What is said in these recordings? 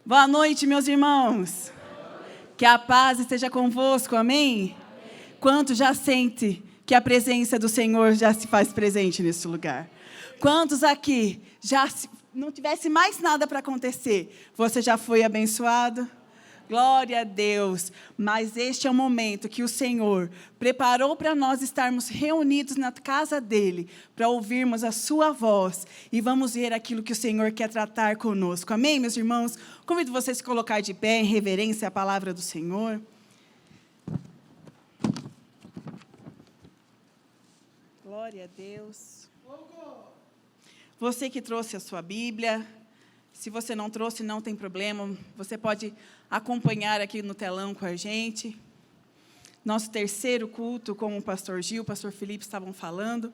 Boa noite, meus irmãos. Que a paz esteja convosco, amém? Quantos já sente que a presença do Senhor já se faz presente nesse lugar? Quantos aqui já não tivesse mais nada para acontecer, você já foi abençoado? Glória a Deus, mas este é o momento que o Senhor preparou para nós estarmos reunidos na casa dEle, para ouvirmos a sua voz e vamos ver aquilo que o Senhor quer tratar conosco. Amém, meus irmãos? Convido vocês a se colocar de pé em reverência à palavra do Senhor. Glória a Deus. Você que trouxe a sua Bíblia, se você não trouxe, não tem problema, você pode acompanhar aqui no telão com a gente. Nosso terceiro culto, como o pastor Gil, o pastor Felipe estavam falando,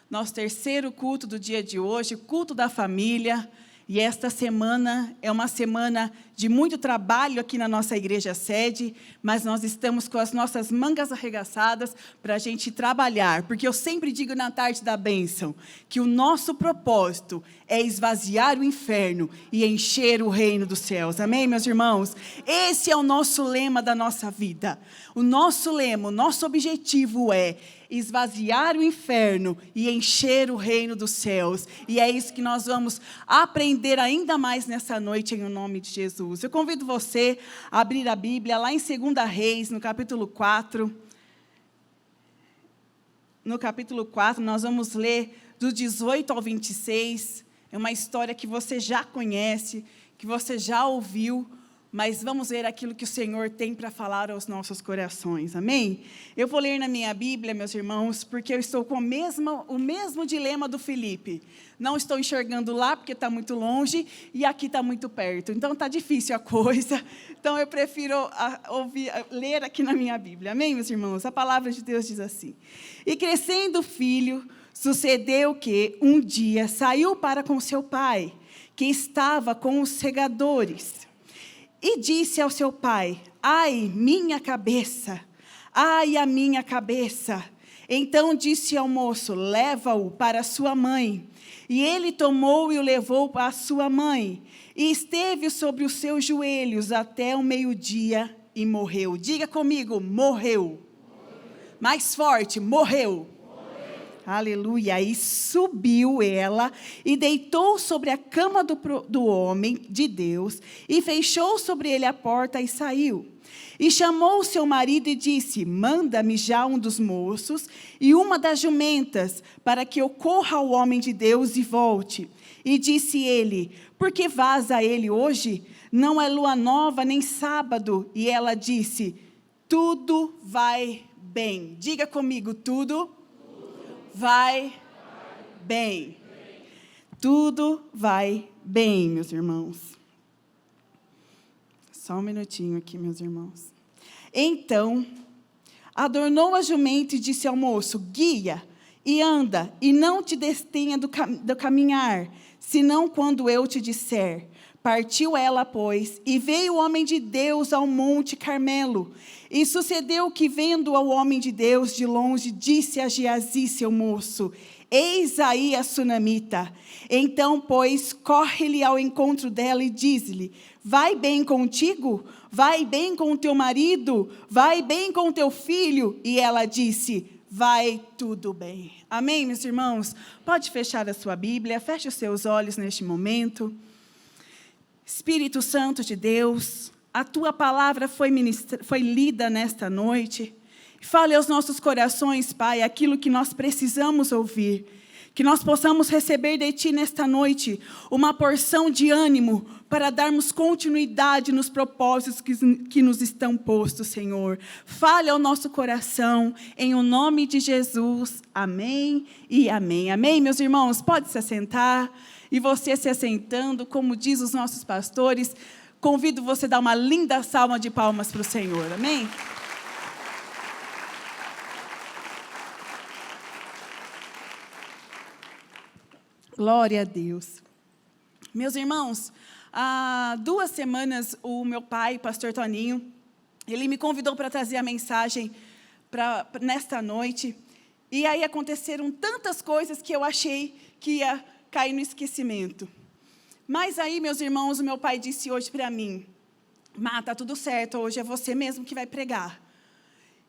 nosso terceiro culto do dia de hoje, culto da família. E esta semana é uma semana de muito trabalho aqui na nossa igreja sede, mas nós estamos com as nossas mangas arregaçadas para a gente trabalhar, porque eu sempre digo na tarde da bênção, que o nosso propósito é esvaziar o inferno e encher o reino dos céus. Amém, meus irmãos? Esse é o nosso lema da nossa vida. O nosso lema, o nosso objetivo é esvaziar o inferno e encher o reino dos céus. E é isso que nós vamos aprender ainda mais nessa noite, em nome de Jesus. Eu convido você a abrir a Bíblia lá em 2 Reis, no capítulo 4. No capítulo 4, nós vamos ler do 18 ao 26. É uma história que você já conhece, que você já ouviu, mas vamos ver aquilo que o Senhor tem para falar aos nossos corações, amém? Eu vou ler na minha Bíblia, meus irmãos, porque eu estou com o mesmo dilema do Felipe. Não estou enxergando lá, porque está muito longe, e aqui está muito perto. Então, está difícil a coisa. Então, eu prefiro ler aqui na minha Bíblia, amém, meus irmãos? A palavra de Deus diz assim: E crescendo o filho, sucedeu que, um dia, saiu para com seu pai, que estava com os segadores. E disse ao seu pai: Ai, minha cabeça! Ai, a minha cabeça! Então disse ao moço: Leva-o para sua mãe. E ele tomou e o levou para sua mãe. E esteve sobre os seus joelhos até o meio-dia e morreu. Diga comigo: morreu. Mais forte: morreu. Aleluia, e subiu ela e deitou sobre a cama do homem de Deus e fechou sobre ele a porta e saiu. E chamou seu marido e disse: Manda-me já um dos moços e uma das jumentas, para que eu corra ao homem de Deus e volte. E disse ele: Por que vás a ele hoje? Não é lua nova nem sábado. E ela disse: Tudo vai bem. Diga comigo: tudo vai bem. Tudo vai bem, meus irmãos. Só um minutinho aqui, meus irmãos. Então, adornou a jumenta e disse ao moço: Guia e anda, e não te destenha do caminhar, senão quando eu te disser. Partiu ela, pois, e veio o homem de Deus ao monte Carmelo. E sucedeu que, vendo ao homem de Deus de longe, disse a Geazi, seu moço: Eis aí a sunamita. Então, pois, corre-lhe ao encontro dela e diz-lhe: Vai bem contigo? Vai bem com o teu marido? Vai bem com o teu filho? E ela disse: Vai tudo bem. Amém, meus irmãos? Pode fechar a sua Bíblia, feche os seus olhos neste momento. Espírito Santo de Deus, a Tua palavra foi lida nesta noite. Fale aos nossos corações, Pai, aquilo que nós precisamos ouvir. Que nós possamos receber de Ti nesta noite uma porção de ânimo para darmos continuidade nos propósitos que nos estão postos, Senhor. Fale ao nosso coração, em o nome de Jesus. Amém e amém. Amém, meus irmãos? Pode se assentar. E você se assentando, como diz os nossos pastores, convido você a dar uma linda salva de palmas para o Senhor. Amém? Glória a Deus. Meus irmãos, há 2 semanas, o meu pai, pastor Toninho, ele me convidou para trazer a mensagem nesta noite. E aí aconteceram tantas coisas que eu achei que ia cair no esquecimento. Mas aí, meus irmãos, o meu pai disse hoje para mim, Má, tá tudo certo, hoje é você mesmo que vai pregar.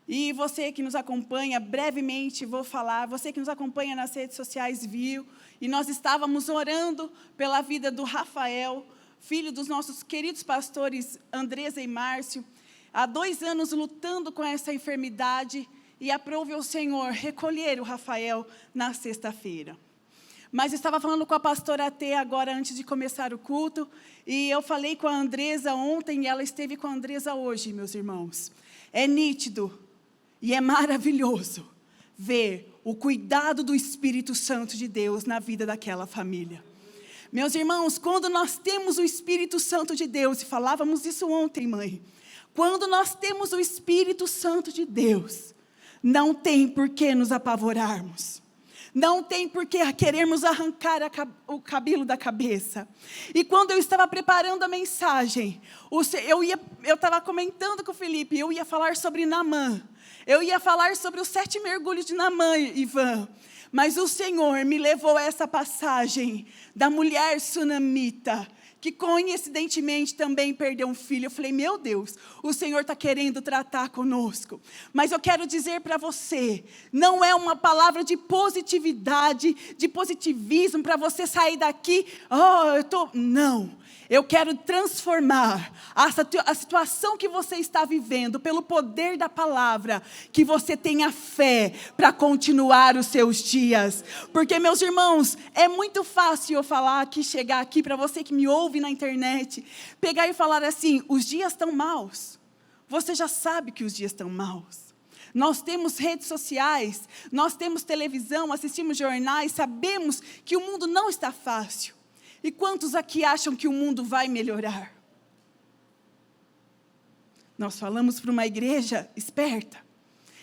E você que nos acompanha, brevemente vou falar, você que nos acompanha nas redes sociais viu, e nós estávamos orando pela vida do Rafael, filho dos nossos queridos pastores Andresa e Márcio, há 2 anos lutando com essa enfermidade, e aprove o Senhor recolher o Rafael na sexta-feira. Mas estava falando com a pastora T agora, antes de começar o culto, e eu falei com a Andresa ontem, e ela esteve com a Andresa hoje, meus irmãos. É nítido e é maravilhoso ver o cuidado do Espírito Santo de Deus na vida daquela família. Meus irmãos, quando nós temos o Espírito Santo de Deus, e falávamos isso ontem, mãe, quando nós temos o Espírito Santo de Deus, não tem por que nos apavorarmos. Não tem por que querermos arrancar o cabelo da cabeça. E quando eu estava preparando a mensagem, eu estava comentando com o Felipe, eu ia falar sobre Naamã. Eu ia falar sobre os 7 mergulhos de Naamã, Ivan. Mas o Senhor me levou a essa passagem da mulher sunamita, que coincidentemente também perdeu um filho. Eu falei, meu Deus, o Senhor está querendo tratar conosco. Mas eu quero dizer para você, não é uma palavra de positividade, de positivismo, para você sair daqui, não. Eu quero transformar a situação que você está vivendo, pelo poder da palavra, que você tenha fé para continuar os seus dias. Porque, meus irmãos, é muito fácil eu falar aqui, chegar aqui, para você que me ouve na internet, pegar e falar assim, os dias estão maus. Você já sabe que os dias estão maus. Nós temos redes sociais, nós temos televisão, assistimos jornais, sabemos que o mundo não está fácil. E quantos aqui acham que o mundo vai melhorar? Nós falamos para uma igreja esperta.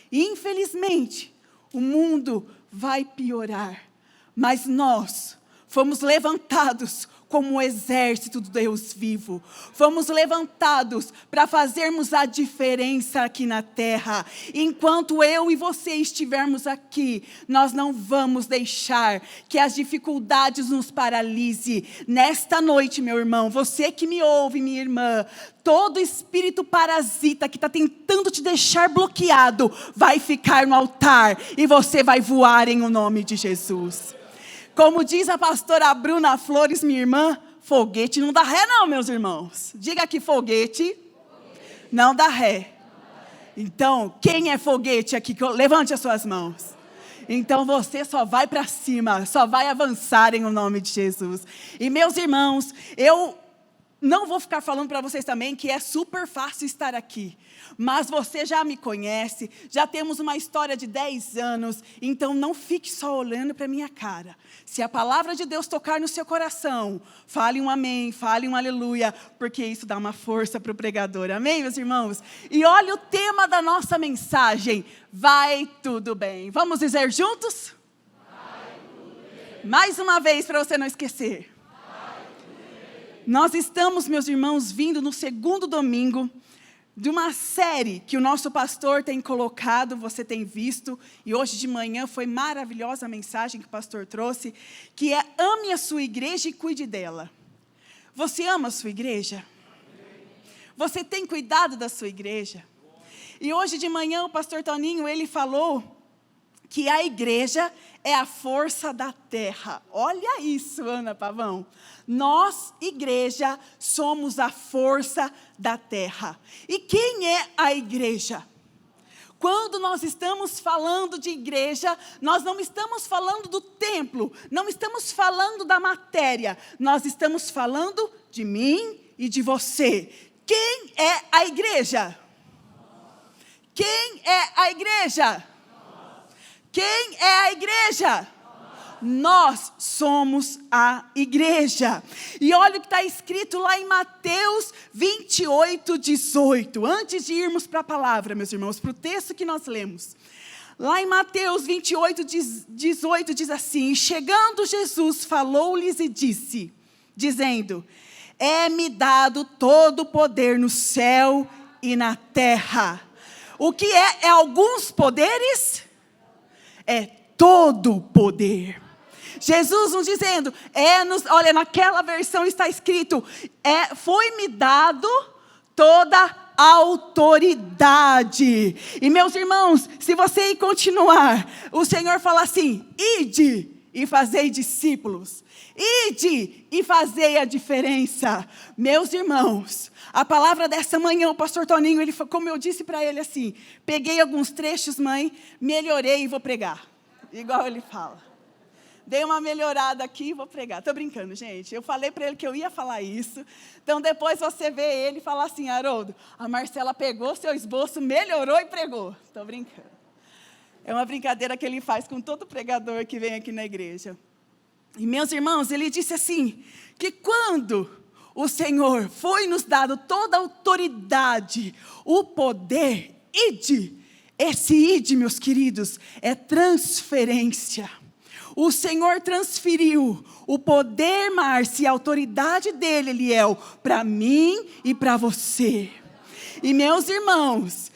E, infelizmente, o mundo vai piorar. Mas nós fomos levantados como o exército do Deus vivo. Fomos levantados para fazermos a diferença aqui na terra. Enquanto eu e você estivermos aqui, nós não vamos deixar que as dificuldades nos paralise. Nesta noite, meu irmão, você que me ouve, minha irmã, todo espírito parasita que está tentando te deixar bloqueado, vai ficar no altar e você vai voar em o nome de Jesus. Como diz a pastora Bruna Flores, minha irmã, foguete não dá ré não, meus irmãos. Diga aqui, foguete não dá ré. Então, quem é foguete aqui? Levante as suas mãos. Então, você só vai para cima, só vai avançar em o nome de Jesus. E, meus irmãos, eu não vou ficar falando para vocês também que é super fácil estar aqui. Mas você já me conhece, já temos uma história de 10 anos, então não fique só olhando para a minha cara. Se a palavra de Deus tocar no seu coração, fale um amém, fale um aleluia, porque isso dá uma força para o pregador. Amém, meus irmãos? E olha o tema da nossa mensagem, vai tudo bem. Vamos dizer juntos? Vai tudo bem. Mais uma vez para você não esquecer. Nós estamos, meus irmãos, vindo no 2º domingo de uma série que o nosso pastor tem colocado, você tem visto, e hoje de manhã foi maravilhosa a mensagem que o pastor trouxe, que é ame a sua igreja e cuide dela. Você ama a sua igreja? Você tem cuidado da sua igreja? E hoje de manhã o pastor Toninho, ele falou que a igreja é a força da terra. Olha isso, Ana Pavão. Nós, igreja, somos a força da terra. E quem é a igreja? Quando nós estamos falando de igreja, nós não estamos falando do templo, não estamos falando da matéria, nós estamos falando de mim e de você. Quem é a igreja? Quem é a igreja? Quem é a igreja? Nós somos a igreja. E olha o que está escrito lá em Mateus 28, 18. Antes de irmos para a palavra, meus irmãos, para o texto que nós lemos. Lá em Mateus 28, 18 diz assim: chegando Jesus, falou-lhes e disse, dizendo, é-me dado todo o poder no céu e na terra. O que é alguns poderes? É todo o poder. Jesus nos dizendo, olha, naquela versão está escrito, foi-me dado toda autoridade. E meus irmãos, se você continuar, o Senhor fala assim, ide e fazei discípulos. Ide e fazei a diferença. Meus irmãos, a palavra dessa manhã, o pastor Toninho, como eu disse para ele assim, peguei alguns trechos, mãe, melhorei e vou pregar. Igual ele fala. Dei uma melhorada aqui e vou pregar. Estou brincando, gente. Eu falei para ele que eu ia falar isso. Então, depois você vê ele e fala assim, Haroldo, a Marcela pegou seu esboço, melhorou e pregou. Estou brincando. É uma brincadeira que ele faz com todo pregador que vem aqui na igreja. E, meus irmãos, ele disse assim, que quando o Senhor foi nos dado toda a autoridade, o poder, ide. Esse ide, meus queridos, é transferência. O Senhor transferiu o poder, Márcia, e a autoridade dele, Eliel, para mim e para você. E meus irmãos,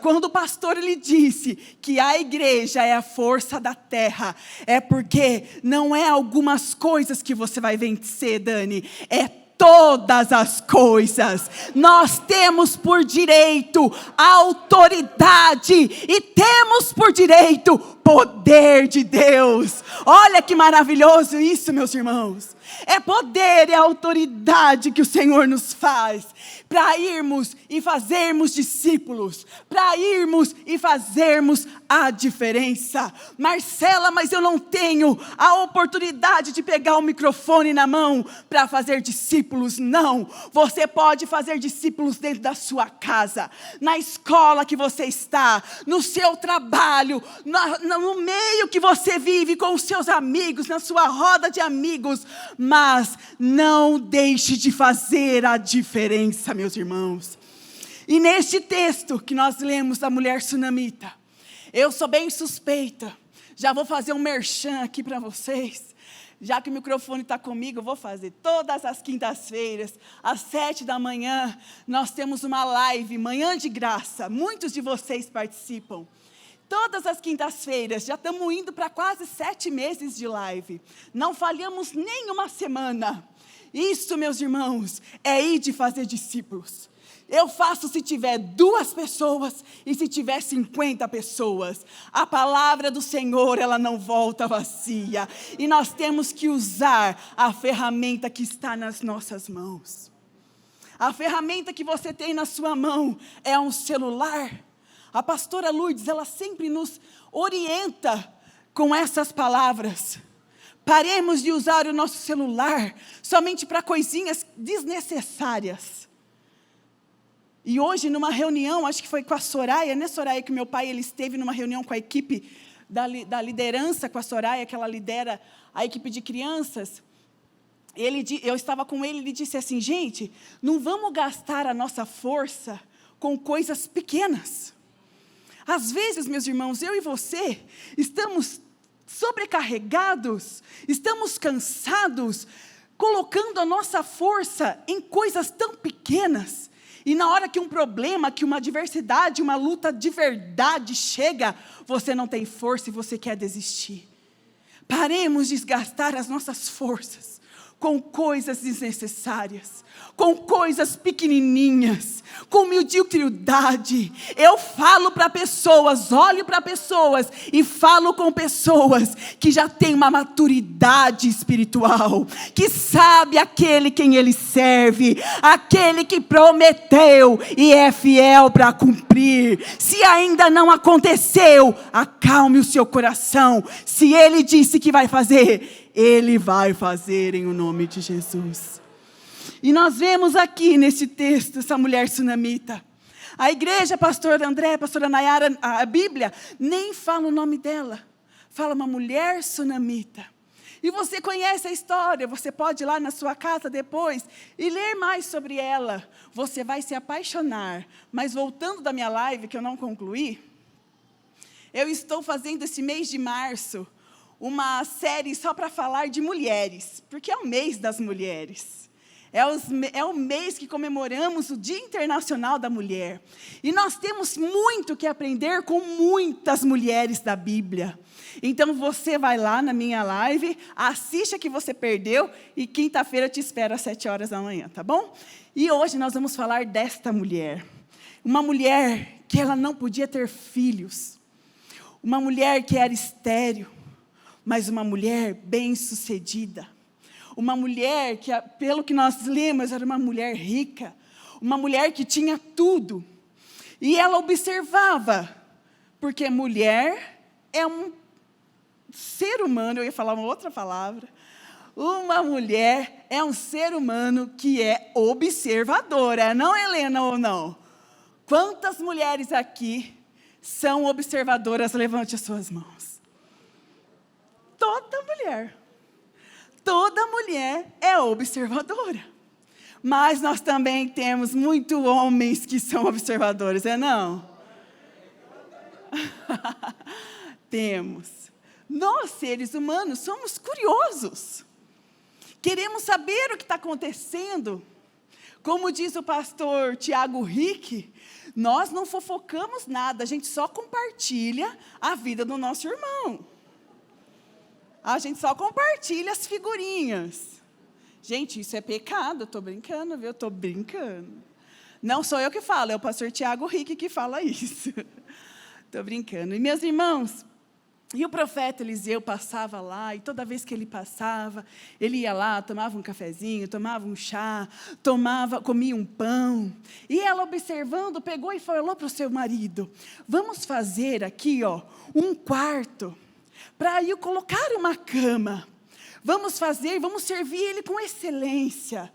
quando o pastor ele disse que a igreja é a força da terra, é porque não é algumas coisas que você vai vencer, Dani, é todas as coisas. Nós temos por direito a autoridade e temos por direito poder de Deus. Olha que maravilhoso isso, meus irmãos. É poder e autoridade que o Senhor nos faz para irmos e fazermos discípulos, para irmos e fazermos a diferença. Marcela, mas eu não tenho a oportunidade de pegar o microfone na mão para fazer discípulos. Não, você pode fazer discípulos dentro da sua casa, na escola que você está, no seu trabalho, no meio que você vive com os seus amigos, na sua roda de amigos, mas não deixe de fazer a diferença, meus irmãos. E neste texto que nós lemos da mulher sunamita, eu sou bem suspeita, já vou fazer um merchan aqui para vocês, já que o microfone está comigo, eu vou fazer todas as quintas-feiras, às 7h, nós temos uma live, Manhã de Graça, muitos de vocês participam. Todas as quintas-feiras, já estamos indo para quase 7 meses de live. Não falhamos nem uma semana. Isso, meus irmãos, é ir de fazer discípulos. Eu faço se tiver 2 pessoas e se tiver 50 pessoas. A palavra do Senhor, ela não volta vazia. E nós temos que usar a ferramenta que está nas nossas mãos. A ferramenta que você tem na sua mão é um celular. A pastora Lourdes, ela sempre nos orienta com essas palavras. Paremos de usar o nosso celular somente para coisinhas desnecessárias. E hoje, numa reunião, acho que foi com a Soraya, né, Soraya, que meu pai ele esteve numa reunião com a equipe da liderança, com a Soraya, que ela lidera a equipe de crianças. Eu estava com ele disse assim, gente, não vamos gastar a nossa força com coisas pequenas. Às vezes, meus irmãos, eu e você estamos sobrecarregados, estamos cansados, colocando a nossa força em coisas tão pequenas. E na hora que um problema, que uma adversidade, uma luta de verdade chega, você não tem força e você quer desistir. Paremos de gastar as nossas forças com coisas desnecessárias, com coisas pequenininhas, com mediocridade. Eu falo para pessoas, olho para pessoas e falo com pessoas que já têm uma maturidade espiritual, que sabe aquele quem ele serve, aquele que prometeu e é fiel para cumprir. Se ainda não aconteceu, acalme o seu coração. Se ele disse que vai fazer, ele vai fazer em o nome de Jesus. E nós vemos aqui nesse texto essa mulher sunamita. A igreja, pastor André, pastora Nayara, a Bíblia, nem fala o nome dela. Fala uma mulher sunamita. E você conhece a história, você pode ir lá na sua casa depois e ler mais sobre ela. Você vai se apaixonar. Mas voltando da minha live, que eu não concluí, eu estou fazendo esse mês de março uma série só para falar de mulheres, porque é o mês das mulheres. é o mês que comemoramos o Dia Internacional da Mulher. E nós temos muito que aprender com muitas mulheres da Bíblia. Então, você vai lá na minha live, assiste a que você perdeu, e quinta-feira eu te espero às 7 horas da manhã, tá bom? E hoje nós vamos falar desta mulher. Uma mulher que ela não podia ter filhos. Uma mulher que era estéril, mas uma mulher bem-sucedida. Uma mulher que, pelo que nós lemos, era uma mulher rica. Uma mulher que tinha tudo. E ela observava, porque mulher é um ser humano, eu ia falar uma outra palavra. Uma mulher é um ser humano que é observadora, não, Helena, ou não? Quantas mulheres aqui são observadoras? Levante as suas mãos. Toda mulher é observadora. Mas nós também temos muitos homens que são observadores, não? Temos. Nós, seres humanos, somos curiosos. Queremos saber o que está acontecendo. Como diz o pastor Tiago Rick, nós não fofocamos nada, a gente só compartilha a vida do nosso irmão. A gente só compartilha as figurinhas. Gente, isso é pecado, eu estou brincando, viu? Eu estou brincando. Não sou eu que falo, é o pastor Tiago Rick que fala isso. Estou brincando. E meus irmãos, e o profeta Eliseu passava lá, e toda vez que ele passava, ele ia lá, tomava um cafezinho, tomava um chá, comia um pão. E ela, observando, pegou e falou para o seu marido: vamos fazer aqui, um quarto, para eu colocar uma cama. Vamos servir ele com excelência.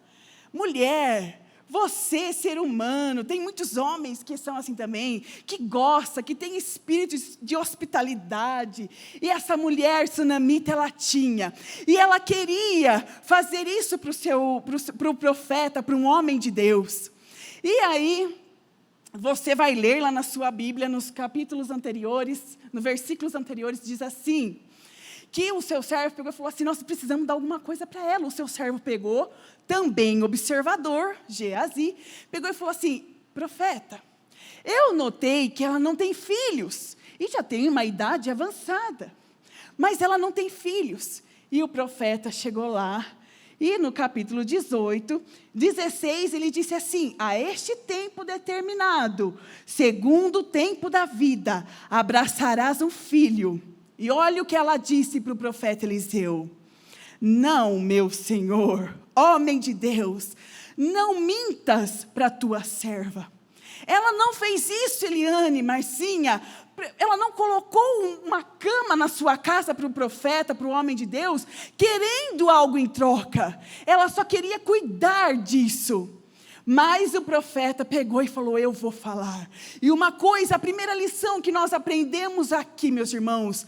Mulher, você, ser humano, tem muitos homens que são assim também, que gostam, que tem espírito de hospitalidade. E essa mulher sunamita, ela tinha. E ela queria fazer isso para o profeta, para um homem de Deus. E aí, você vai ler lá na sua Bíblia, nos capítulos anteriores, nos versículos anteriores, diz assim, que o seu servo pegou e falou assim: nós precisamos dar alguma coisa para ela. O seu servo pegou, também observador, Geazi, pegou e falou assim: profeta, eu notei que ela não tem filhos, e já tem uma idade avançada, mas ela não tem filhos. E o profeta chegou lá, e no capítulo 18, 16, ele disse assim: a este tempo determinado, segundo o tempo da vida, abraçarás um filho. E olha o que ela disse para o profeta Eliseu: não, meu senhor, homem de Deus, não mintas para a tua serva. Ela não fez isso, Eliane, Marcinha, ela não colocou uma cama na sua casa para o profeta, para o homem de Deus, querendo algo em troca. Ela só queria cuidar disso. Mas o profeta pegou e falou: eu vou falar. E uma coisa, a primeira lição que nós aprendemos aqui, meus irmãos,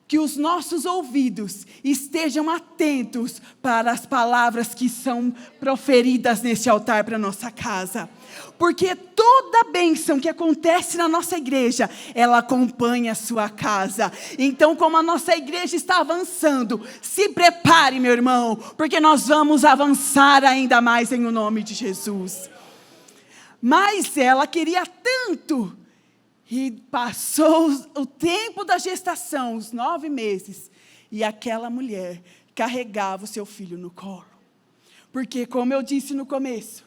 que os nossos ouvidos estejam atentos para as palavras que são proferidas nesse altar para a nossa casa. Porque toda bênção que acontece na nossa igreja, ela acompanha a sua casa. Então, como a nossa igreja está avançando, se prepare, meu irmão, porque nós vamos avançar ainda mais em o nome de Jesus. Mas ela queria tanto. E passou o tempo da gestação, os 9 meses, e aquela mulher carregava o seu filho no colo. Porque, como eu disse no começo,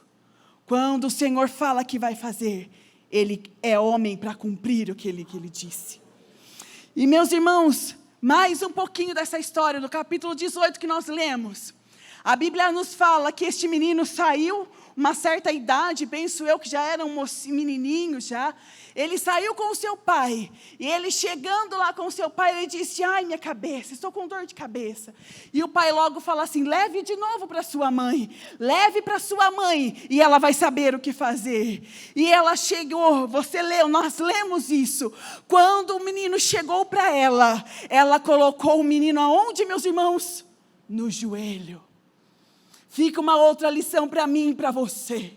quando o Senhor fala que vai fazer, Ele é homem para cumprir o que Ele disse. E, meus irmãos, mais um pouquinho dessa história, no capítulo 18 que nós lemos. A Bíblia nos fala que este menino saiu, uma certa idade, penso eu que já era um menininho já. Ele saiu com o seu pai, e ele chegando lá com o seu pai, ele disse: ai, minha cabeça, estou com dor de cabeça. E o pai logo fala assim: leve de novo para sua mãe, leve para sua mãe, e ela vai saber o que fazer. E ela chegou, você leu, nós lemos isso. Quando o menino chegou para ela, ela colocou o menino aonde, meus irmãos? No joelho. Fica uma outra lição para mim e para você.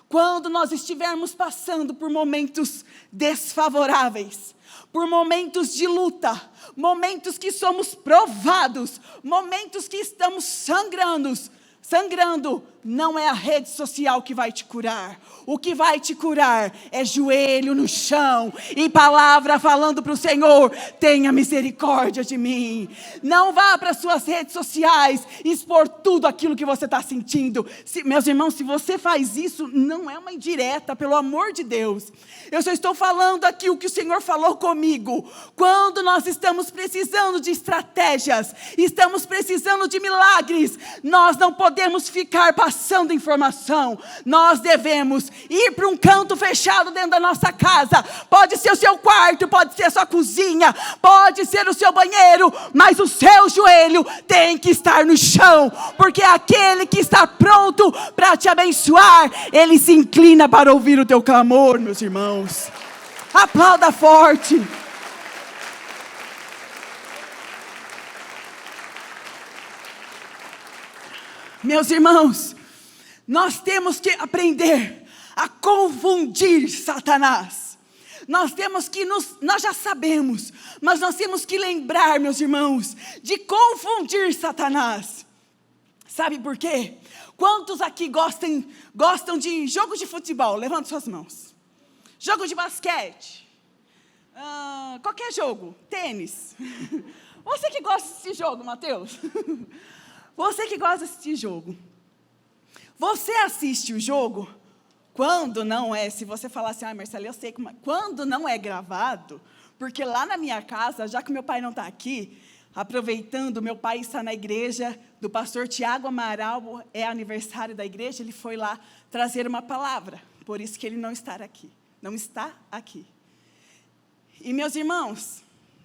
Quando nós estivermos passando por momentos desfavoráveis, por momentos de luta, momentos que somos provados, momentos que estamos sangrando, não é a rede social que vai te curar. O que vai te curar é joelho no chão e palavra falando para o Senhor: tenha misericórdia de mim. Não vá para as suas redes sociais expor tudo aquilo que você está sentindo. Meus irmãos, se você faz isso, não é uma indireta, pelo amor de Deus. Eu só estou falando aqui o que o Senhor falou comigo. Quando nós estamos precisando de estratégias, estamos precisando de milagres, nós não podemos ficar passando informação. Nós devemos ir para um canto fechado dentro da nossa casa. Pode ser o seu quarto, pode ser a sua cozinha, pode ser o seu banheiro, mas o seu joelho tem que estar no chão, porque aquele que está pronto para te abençoar, ele se inclina para ouvir o teu clamor, meus irmãos. Aplauda forte. Meus irmãos, nós temos que aprender a confundir Satanás. Nós temos que nós já sabemos, mas nós temos que lembrar, meus irmãos, de confundir Satanás. Sabe por quê? Quantos aqui gostam de jogo de futebol? Levanta suas mãos. Jogo de basquete. Qualquer jogo. Tênis. Você que gosta de assistir jogo, Mateus? Você que gosta de assistir jogo. Você assiste o jogo quando não é, se você falar assim, Marcela, eu sei como, quando não é gravado, porque lá na minha casa, já que meu pai não está aqui, aproveitando, meu pai está na igreja do pastor Tiago Amaral, é aniversário da igreja, ele foi lá trazer uma palavra, por isso que ele não está aqui. E meus irmãos,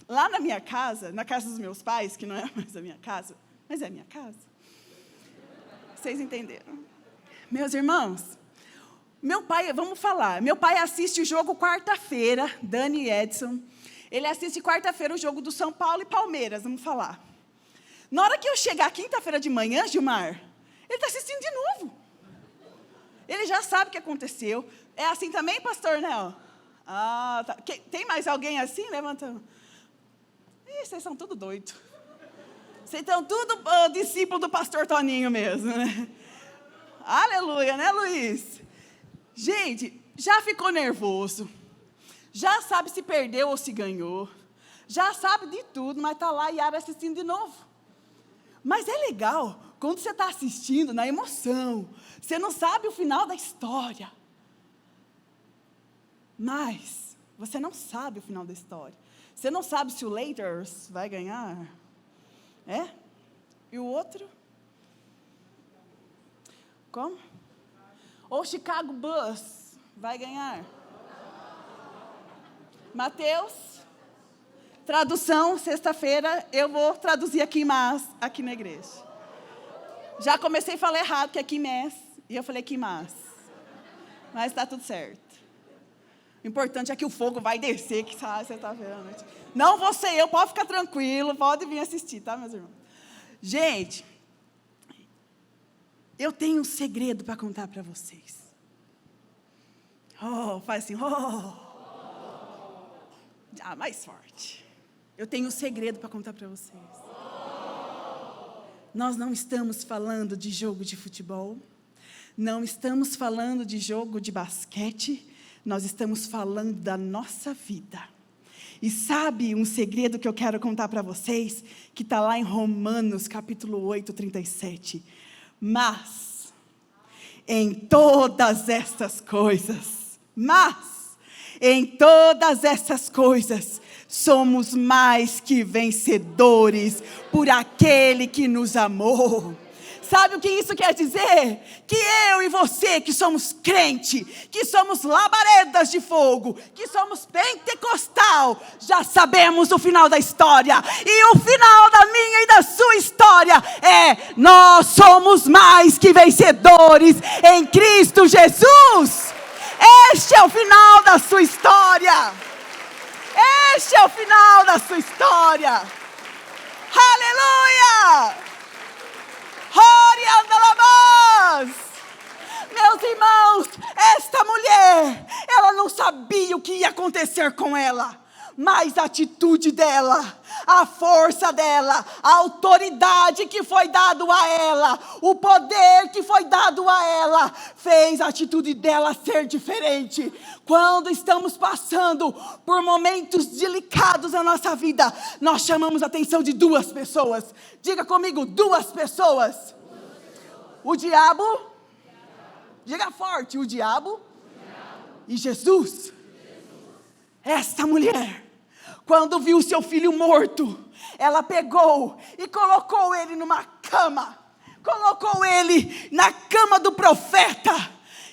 lá na minha casa, na casa dos meus pais, que não é mais a minha casa, mas é a minha casa, vocês entenderam? Meus irmãos, meu pai, vamos falar, meu pai assiste o jogo quarta-feira, Dani e Edson, ele assiste quarta-feira o jogo do São Paulo e Palmeiras, vamos falar. Na hora que eu chegar quinta-feira de manhã, Gilmar, ele está assistindo de novo. Ele já sabe o que aconteceu. É assim também, pastor Nel? Tá. Tem mais alguém assim? Levanta a mão. Vocês são tudo doidos. Vocês são tudo discípulo do pastor Toninho mesmo, né? Aleluia, né, Luiz? Gente, já ficou nervoso, já sabe se perdeu ou se ganhou, já sabe de tudo, mas está lá e Yara assistindo de novo. Mas é legal, quando você está assistindo, na emoção, você não sabe o final da história, mas você não sabe o final da história, você não sabe se o Lakers vai ganhar, e o outro? Como? Ou Chicago Bulls vai ganhar? Mateus, tradução, sexta-feira, eu vou traduzir aqui na igreja. Já comecei a falar errado, que é Quimés, e eu falei Quimás. Mas está tudo certo. O importante é que o fogo vai descer, que você está vendo. Não vou ser eu, pode ficar tranquilo, pode vir assistir, tá, meus irmãos? Gente, eu tenho um segredo para contar para vocês. Faz assim, mais forte. Eu tenho um segredo para contar para vocês. Nós não estamos falando de jogo de futebol, não estamos falando de jogo de basquete, nós estamos falando da nossa vida. E sabe um segredo que eu quero contar para vocês, que está lá em Romanos, capítulo 8, 37. Mas, em todas essas coisas, somos mais que vencedores por aquele que nos amou. Sabe o que isso quer dizer? Que eu e você, que somos crente, que somos labaredas de fogo, que somos pentecostal, já sabemos o final da história. E o final da minha e da sua história é: nós somos mais que vencedores em Cristo Jesus. Este é o final da sua história. Este é o final da sua história. Aleluia! Meus irmãos, esta mulher, ela não sabia o que ia acontecer com ela, mas a atitude dela, a força dela, a autoridade que foi dado a ela, o poder que foi dado a ela, fez a atitude dela ser diferente. Quando estamos passando por momentos delicados na nossa vida, nós chamamos a atenção de duas pessoas. Diga comigo, duas pessoas. O diabo, diga forte, o diabo e Jesus. Essa mulher, quando viu seu filho morto, ela pegou e colocou ele numa cama, colocou ele na cama do profeta,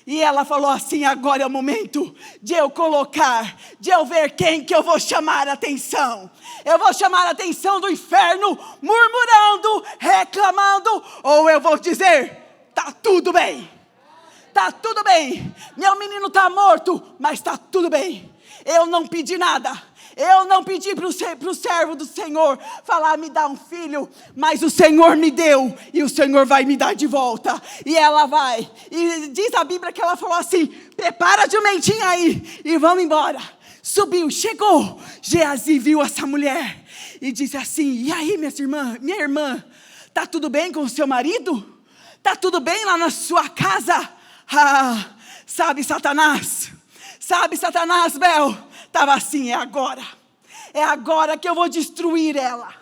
e ela falou assim: agora é o momento de eu colocar, de eu ver quem que eu vou chamar a atenção. Eu vou chamar a atenção do inferno, murmurando, reclamando, ou eu vou dizer: tá tudo bem, tá tudo bem, meu menino está morto, mas está tudo bem. Eu não pedi nada, eu não pedi para o servo do Senhor falar, me dá um filho, mas o Senhor me deu, e o Senhor vai me dar de volta. E ela vai, e diz a Bíblia que ela falou assim: prepara jumentinho aí, e vamos embora. Subiu, chegou, Geazi viu essa mulher, e disse assim: e aí minha irmã, tá tudo bem com o seu marido? Tá tudo bem lá na sua casa? Ah, sabe Satanás, Bel, estava assim: é agora que eu vou destruir ela,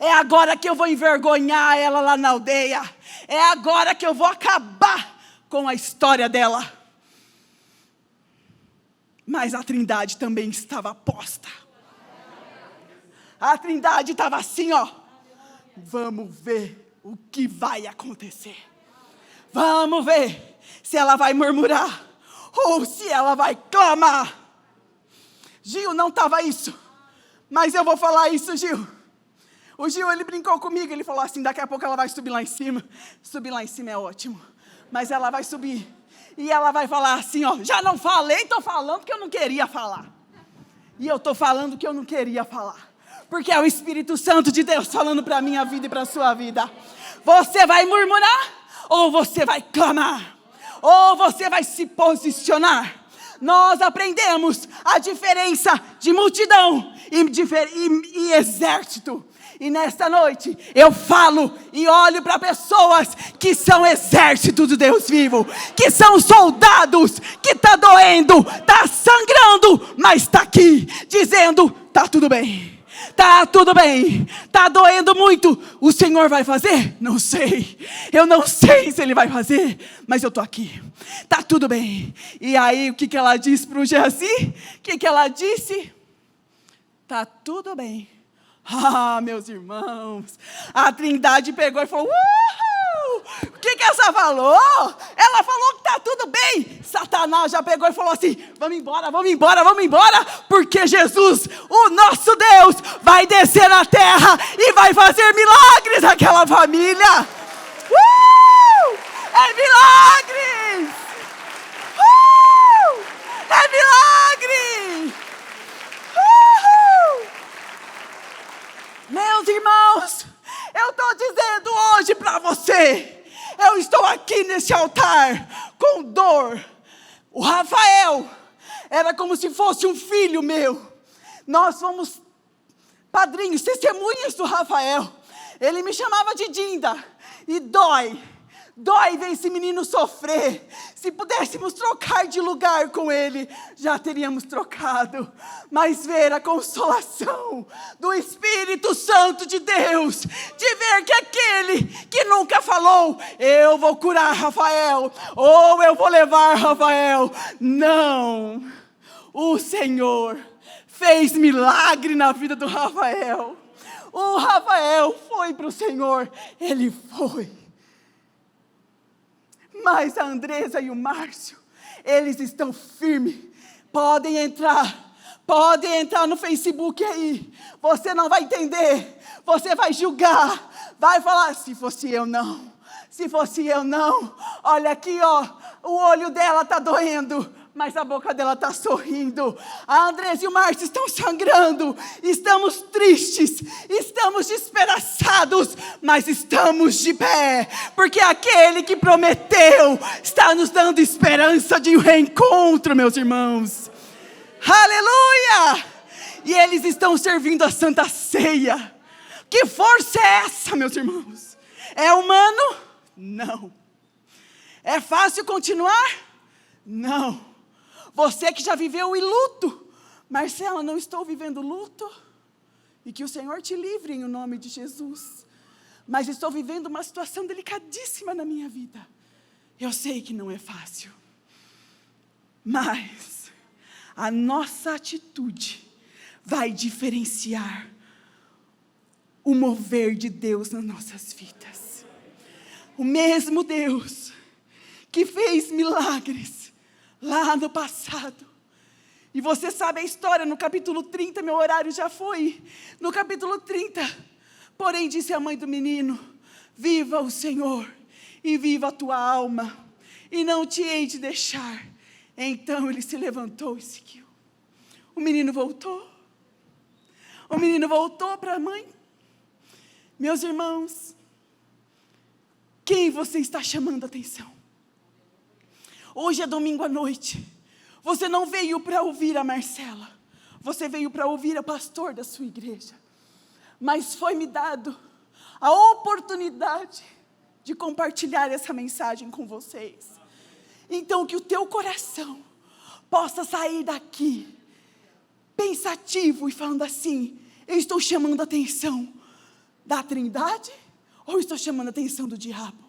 é agora que eu vou envergonhar ela lá na aldeia, é agora que eu vou acabar com a história dela. Mas a Trindade também estava posta, a Trindade estava assim, ó: vamos ver o que vai acontecer, vamos ver se ela vai murmurar, ou se ela vai clamar. Gil, não estava isso, mas eu vou falar isso, Gil. O Gil, ele brincou comigo, ele falou assim: daqui a pouco ela vai subir lá em cima. Subir lá em cima é ótimo, mas ela vai subir, e ela vai falar assim, ó: já não falei, estou falando que eu não queria falar. E eu estou falando que eu não queria falar, porque é o Espírito Santo de Deus falando para a minha vida e para a sua vida. Você vai murmurar, ou você vai clamar, ou você vai se posicionar. Nós aprendemos a diferença de multidão e exército. E nesta noite eu falo e olho para pessoas que são exército do Deus vivo, que são soldados, que está doendo, está sangrando, mas está aqui dizendo: tá tudo bem. Tá tudo bem, tá doendo muito. O Senhor vai fazer? Não sei. Eu não sei se Ele vai fazer, mas eu tô aqui. Tá tudo bem. E aí o que ela disse para o Geazi? O que ela disse? Tá tudo bem. Ah, meus irmãos, a Trindade pegou e falou: o que essa falou? Ela falou que tá tudo bem. Satanás já pegou e falou assim: vamos embora, porque Jesus, o nosso Deus, vai descer na terra e vai fazer milagres naquela família. É milagres! É milagre! Meus irmãos, eu estou dizendo hoje para você, eu estou aqui nesse altar com dor. O Rafael era como se fosse um filho meu. Nós fomos padrinhos, testemunhas do Rafael. Ele me chamava de Dinda. E dói ver esse menino sofrer. Se pudéssemos trocar de lugar com ele, já teríamos trocado. Mas ver a consolação do Espírito Santo de Deus, de ver que aquele que nunca falou: eu vou curar Rafael, ou eu vou levar Rafael. Não, o Senhor fez milagre na vida do Rafael. O Rafael foi para o Senhor, ele foi. Mas a Andresa e o Márcio, eles estão firmes. Podem entrar no Facebook aí. Você não vai entender, você vai julgar, vai falar: se fosse eu não. Olha aqui, ó, o olho dela está doendo, mas a boca dela está sorrindo. A Andresa e o Márcio estão sangrando, estamos tristes, estamos despedaçados, mas estamos de pé, porque aquele que prometeu está nos dando esperança de um reencontro, meus irmãos. Aleluia! E eles estão servindo a Santa Ceia. Que força é essa, meus irmãos? É humano? Não. É fácil continuar? Não. Você que já viveu em luto. Marcela, não estou vivendo luto. E que o Senhor te livre em nome de Jesus. Mas estou vivendo uma situação delicadíssima na minha vida. Eu sei que não é fácil. Mas a nossa atitude vai diferenciar o mover de Deus nas nossas vidas. O mesmo Deus que fez milagres lá no passado. E você sabe a história, no capítulo 30, meu horário já foi. No capítulo 30, porém disse a mãe do menino: viva o Senhor e viva a tua alma, e não te hei de deixar. Então ele se levantou e seguiu. O menino voltou. O menino voltou para a mãe. Meus irmãos, quem você está chamando a atenção? Hoje é domingo à noite. Você não veio para ouvir a Marcela. Você veio para ouvir o pastor da sua igreja. Mas foi-me dado a oportunidade de compartilhar essa mensagem com vocês. Então que o teu coração possa sair daqui pensativo e falando assim: eu estou chamando a atenção da Trindade ou estou chamando a atenção do diabo?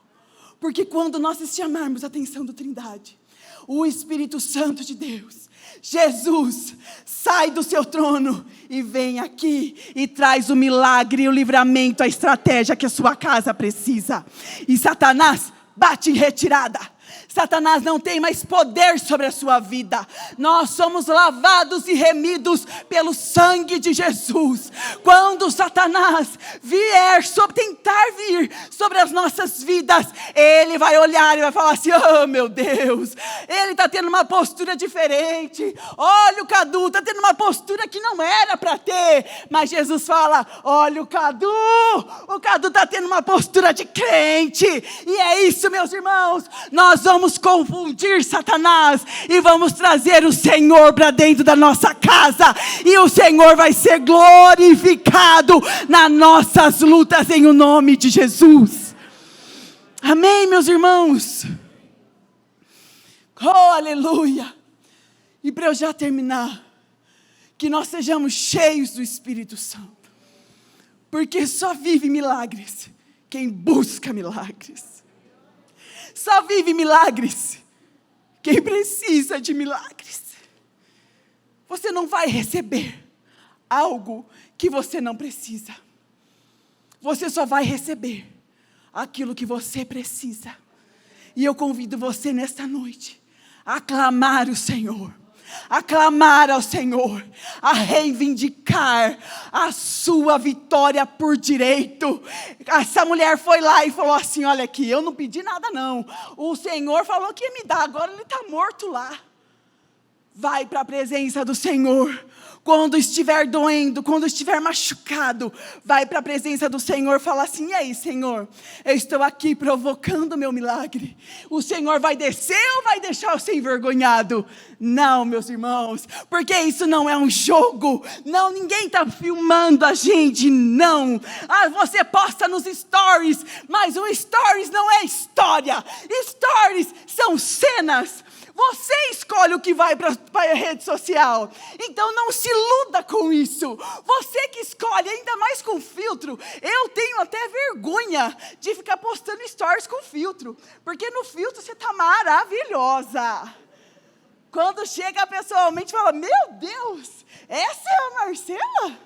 Porque quando nós chamarmos a atenção da Trindade, o Espírito Santo de Deus, Jesus, sai do seu trono e vem aqui e traz o milagre, o livramento, a estratégia que a sua casa precisa. E Satanás bate em retirada. Satanás não tem mais poder sobre a sua vida. Nós somos lavados e remidos pelo sangue de Jesus. Quando Satanás vier, tentar vir sobre as nossas vidas, ele vai olhar e vai falar assim: oh meu Deus, ele está tendo uma postura diferente. Olha o Cadu, está tendo uma postura que não era para ter. Mas Jesus fala: olha o Cadu está tendo uma postura de crente. E é isso, meus irmãos, nós vamos confundir Satanás e vamos trazer o Senhor para dentro da nossa casa, e o Senhor vai ser glorificado nas nossas lutas em o nome de Jesus. Amém, meus irmãos? Oh, aleluia. E para eu já terminar, que nós sejamos cheios do Espírito Santo, porque só vive milagres quem busca milagres. Só vive milagres quem precisa de milagres. Você não vai receber algo que você não precisa. Você só vai receber aquilo que você precisa. E eu convido você nesta noite a clamar o Senhor. A clamar ao Senhor, a reivindicar a sua vitória por direito. Essa mulher foi lá e falou assim: olha aqui, eu não pedi nada não, o Senhor falou que ia me dar, agora ele está morto lá. Vai para a presença do Senhor. Quando estiver doendo, quando estiver machucado, vai para a presença do Senhor, fala assim: e aí, Senhor, eu estou aqui provocando o meu milagre. O Senhor vai descer ou vai deixar eu ser envergonhado? Não, meus irmãos, porque isso não é um jogo. Não, ninguém está filmando a gente, não. Você posta nos stories, mas o stories não é história. Stories são cenas. Você escolhe o que vai para a rede social. Então não se iluda com isso. Você que escolhe, ainda mais com filtro. Eu tenho até vergonha de ficar postando stories com filtro. Porque no filtro você está maravilhosa. Quando chega pessoalmente, fala: meu Deus, essa é a Marcela?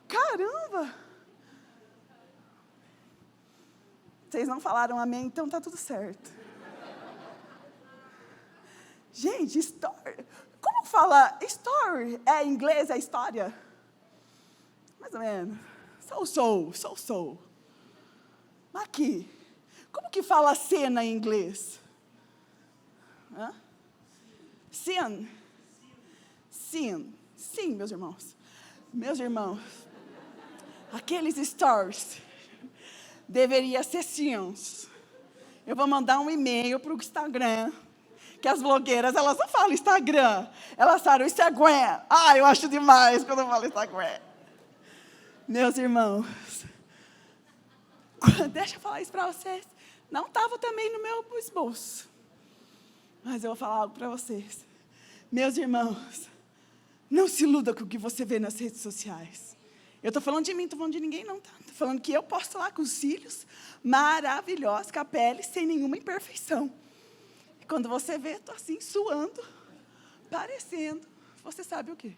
Caramba. Vocês não falaram amém, então está tudo certo. Gente, story. Como fala story? É em inglês, é história? Mais ou menos. So. Aqui. Como que fala cena em inglês? Hã? Scene. Sim, meus irmãos. Meus irmãos. Aqueles stories. Deveria ser scenes. Eu vou mandar um e-mail para o Instagram. que as blogueiras, elas não falam Instagram, elas falam Instagram. Eu acho demais quando eu falo Instagram. Meus irmãos, deixa eu falar isso para vocês. Não estava também no meu esboço. Mas eu vou falar algo para vocês. Meus irmãos, não se iluda com o que você vê nas redes sociais. Eu estou falando de mim, não estou falando de ninguém não, tá? Estou falando que eu posto lá com os cílios maravilhosos, com a pele sem nenhuma imperfeição. E quando você vê, estou assim, suando, parecendo, você sabe o quê?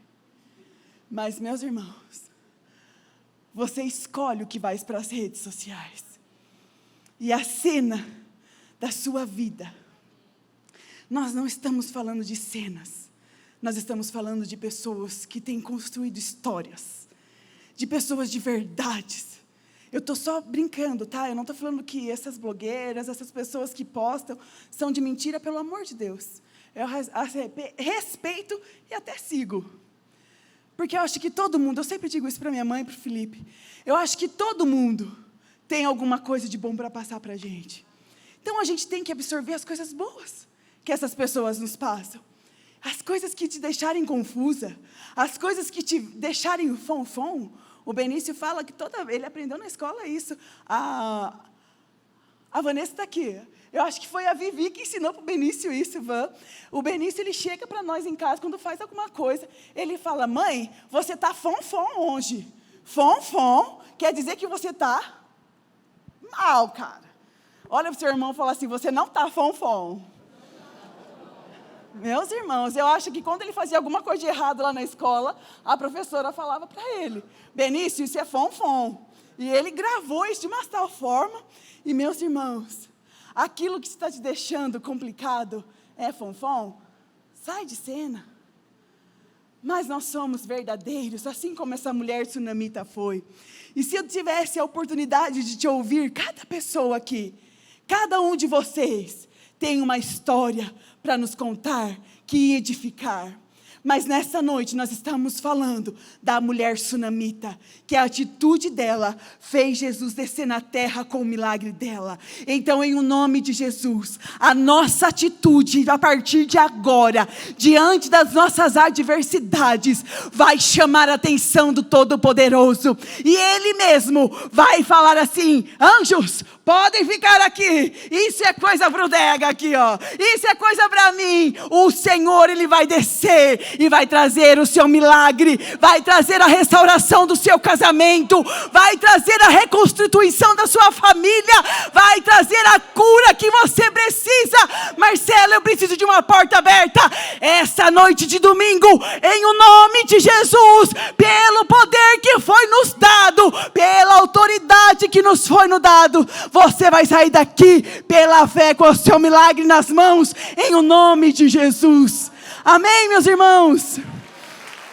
Mas, meus irmãos, você escolhe o que vai para as redes sociais. E a cena da sua vida. Nós não estamos falando de cenas. Nós estamos falando de pessoas que têm construído histórias. De pessoas de verdades. Eu estou só brincando, tá? Eu não estou falando que essas blogueiras, essas pessoas que postam, são de mentira, pelo amor de Deus. Eu respeito e até sigo. Porque eu acho que todo mundo, eu sempre digo isso para minha mãe e para o Felipe, eu acho que todo mundo tem alguma coisa de bom para passar para a gente. Então a gente tem que absorver as coisas boas que essas pessoas nos passam. As coisas que te deixarem confusa, as coisas que te deixarem fom. O Benício fala que ele aprendeu na escola isso. A Vanessa está aqui. Eu acho que foi a Vivi que ensinou para o Benício isso, Ivan. O Benício, ele chega para nós em casa, quando faz alguma coisa, ele fala, mãe, você está fom hoje. Fom quer dizer que você está mal, cara. Olha para o seu irmão e fala assim, você não está fom. Meus irmãos, eu acho que quando ele fazia alguma coisa de errado lá na escola, a professora falava para ele, Benício, isso é fom. E ele gravou isso de uma tal forma. E, meus irmãos, aquilo que está te deixando complicado é fom, sai de cena. Mas nós somos verdadeiros, assim como essa mulher tsunamita foi. E se eu tivesse a oportunidade de te ouvir, cada pessoa aqui, cada um de vocês, tem uma história para nos contar, que edificar. Mas nessa noite nós estamos falando da mulher tsunamita, que a atitude dela fez Jesus descer na terra com o milagre dela. Então, em o nome de Jesus, a nossa atitude a partir de agora, diante das nossas adversidades, vai chamar a atenção do Todo-Poderoso. E Ele mesmo vai falar assim, anjos, podem ficar aqui, isso é coisa brudega aqui, ó. Isso é coisa para mim. O Senhor, Ele vai descer e vai trazer o seu milagre, vai trazer a restauração do seu casamento, vai trazer a reconstituição da sua família, vai trazer a cura que você precisa. Marcelo, eu preciso de uma porta aberta essa noite de domingo, em o nome de Jesus, pelo poder que foi nos dado, pela autoridade que nos foi nos dado. Você vai sair daqui pela fé com o seu milagre nas mãos, em o nome de Jesus. Amém, meus irmãos?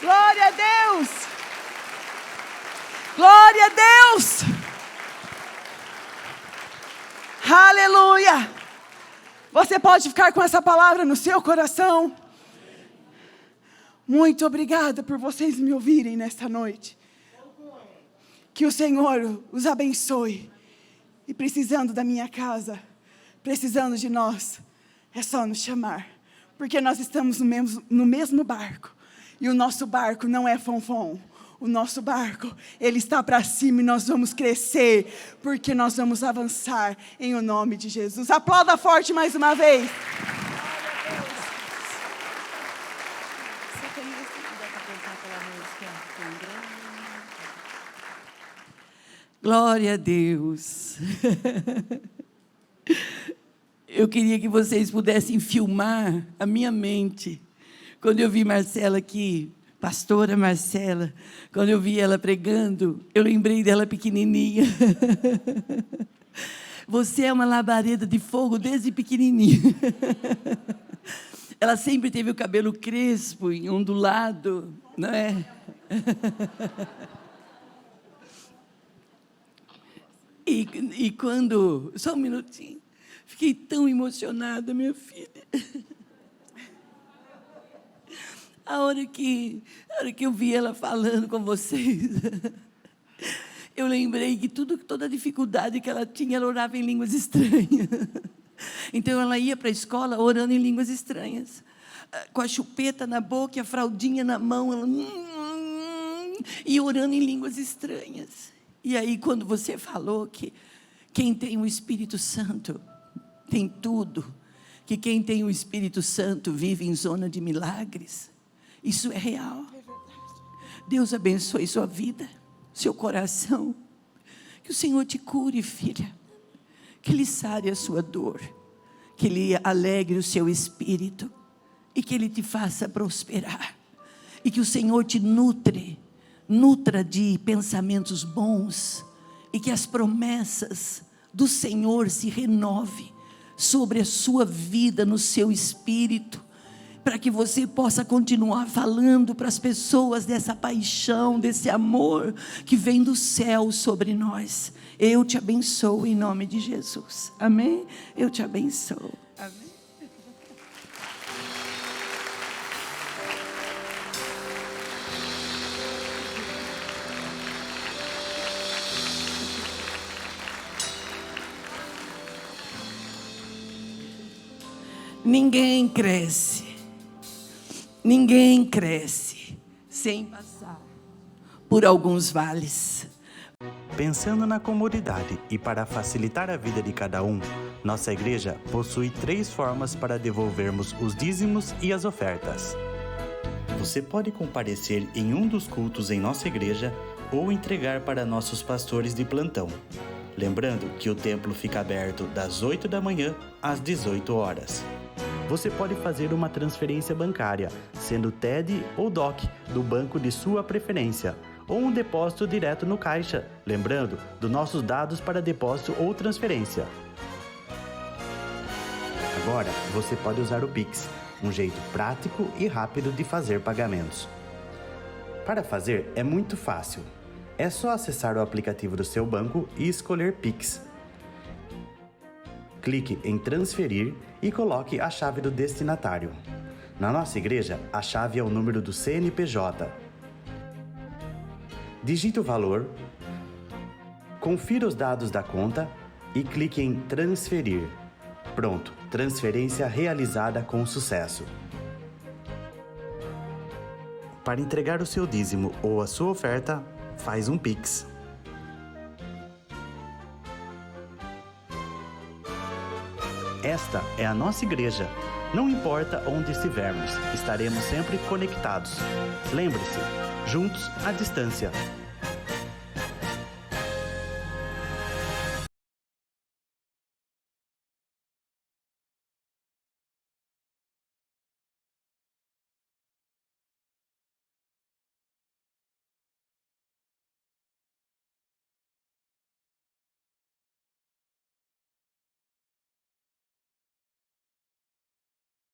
Glória a Deus! Glória a Deus! Aleluia! Você pode ficar com essa palavra no seu coração. Muito obrigada por vocês me ouvirem nesta noite. Que o Senhor os abençoe. E precisando da minha casa, precisando de nós, é só nos chamar. Porque nós estamos no mesmo barco. E o nosso barco não é fom. O nosso barco, ele está para cima e nós vamos crescer. Porque nós vamos avançar em o nome de Jesus. Aplauda forte mais uma vez. Glória a Deus. Eu queria que vocês pudessem filmar a minha mente. Quando eu vi Marcela aqui, pastora Marcela, quando eu vi ela pregando, eu lembrei dela pequenininha. Você é uma labareda de fogo desde pequenininha. Ela sempre teve o cabelo crespo e ondulado, não é? E quando... Só um minutinho. Fiquei tão emocionada, minha filha. A hora que eu vi ela falando com vocês, eu lembrei que toda a dificuldade que ela tinha, ela orava em línguas estranhas. Então ela ia para a escola orando em línguas estranhas, com a chupeta na boca e a fraldinha na mão, ela e orando em línguas estranhas. E aí, quando você falou que quem tem o Espírito Santo tem tudo, que quem tem o Espírito Santo vive em zona de milagres, isso é real. Deus abençoe sua vida, seu coração. Que o Senhor te cure, filha. Que Ele sare a sua dor. Que Ele alegre o seu espírito. E que Ele te faça prosperar. E que o Senhor te nutra de pensamentos bons. E que as promessas do Senhor se renove sobre a sua vida, no seu espírito, para que você possa continuar falando para as pessoas dessa paixão, desse amor que vem do céu sobre nós. Eu te abençoo em nome de Jesus. Amém? Eu te abençoo. Amém. Ninguém cresce sem passar por alguns vales. Pensando na comodidade e para facilitar a vida de cada um, nossa igreja possui 3 formas para devolvermos os dízimos e as ofertas. Você pode comparecer em um dos cultos em nossa igreja ou entregar para nossos pastores de plantão. Lembrando que o templo fica aberto das 8 da manhã às 18 horas. Você pode fazer uma transferência bancária, sendo TED ou DOC, do banco de sua preferência, ou um depósito direto no caixa, lembrando dos nossos dados para depósito ou transferência. Agora, você pode usar o Pix, um jeito prático e rápido de fazer pagamentos. Para fazer, é muito fácil. É só acessar o aplicativo do seu banco e escolher Pix. Clique em transferir e coloque a chave do destinatário. Na nossa igreja, a chave é o número do CNPJ. Digite o valor, confira os dados da conta e clique em transferir. Pronto, transferência realizada com sucesso. Para entregar o seu dízimo ou a sua oferta, faz um Pix. Esta é a nossa igreja. Não importa onde estivermos, estaremos sempre conectados. Lembre-se, juntos à distância.